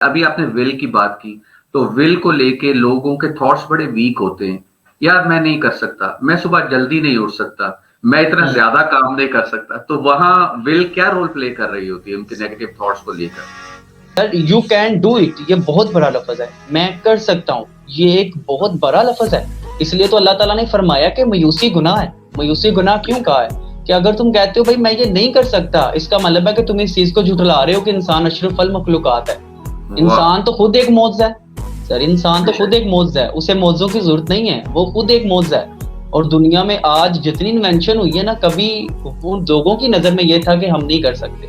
अभी आपने विल की बात की, तो विल को लेके लोगों के थॉट्स बड़े वीक होते हैं। यार मैं नहीं कर सकता, मैं सुबह जल्दी नहीं उठ सकता, मैं इतना हम्म। ज्यादा काम नहीं कर सकता, तो वहां विल क्या रोल प्ले कर रही होती है उनके नेगेटिव थॉट्स को लेकर? Sir you can do it, ये बहुत बड़ा लफ्ज है। मैं कर सकता हूँ, ये एक बहुत बड़ा लफ्ज है। इसलिए तो अल्लाह ताला ने फरमाया कि मायूसी गुनाह है। मायूसी गुनाह क्यों कहा है? कि अगर तुम कहते हो भाई मैं ये नहीं कर सकता, इसका मतलब है कि तुम इस चीज को झुठला रहे हो कि इंसान अशरफुल मखलूकात है। वाह। इंसान तो खुद एक मौजज़ा है। सर इंसान तो खुद बेशक। एक मौजज़ा है, उसे मौजों की जरूरत नहीं है, वो खुद एक मौजज़ा है। और दुनिया में आज जितनी इन्वेंशन हुई है ना, कभी उन लोगों की नजर में ये था कि हम नहीं कर सकते,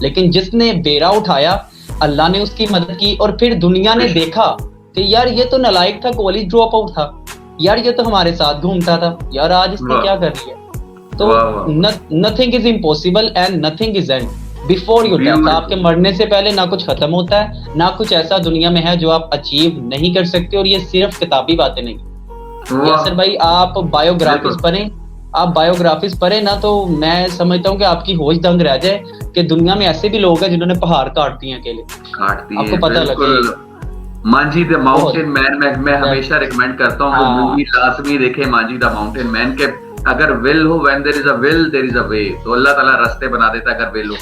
लेकिन जिसने बेड़ा उठाया अल्लाह ने उसकी मदद की। और फिर दुनिया ने बेशक। देखा कि यार ये तो नालायक था, कॉलेज ड्रॉप आउट था, यार ये तो हमारे साथ घूमता था, यार आज इसने वाह क्या कर लिया। तो वाह वाह। Nothing is impossible and nothing is and before your death. आपके ब्यूटीफुल। मरने से पहले ना कुछ खत्म होता है, ना कुछ ऐसा दुनिया में है जो आप अचीव नहीं कर सकते। और ये सिर्फ किताबी बातें नहीं। वाह। यासर भाई आप बायोग्राफीज बिल्कुल। पढ़ें, आप बायोग्राफीज पढ़ें ना, तो मैं समझता हूँ कि आपकी होश दंग रह जाए कि दुनिया में ऐसे भी लोग हैं जिन्होंने पहाड़ काट दिए अकेले। काटती आपको है पता लगे। बिल्कुल। मांझी द बहुत। माउंटेन मैन, मैं हमेशा रिकमेंड करता हूँ वो हाँ। मूवी लाजमी देखे, मांझी द माउंटेन मैन के। अगर विल हो, when there is a will there is a way, तो अल्लाह ताला रास्ते बना देता है अगर विल हो।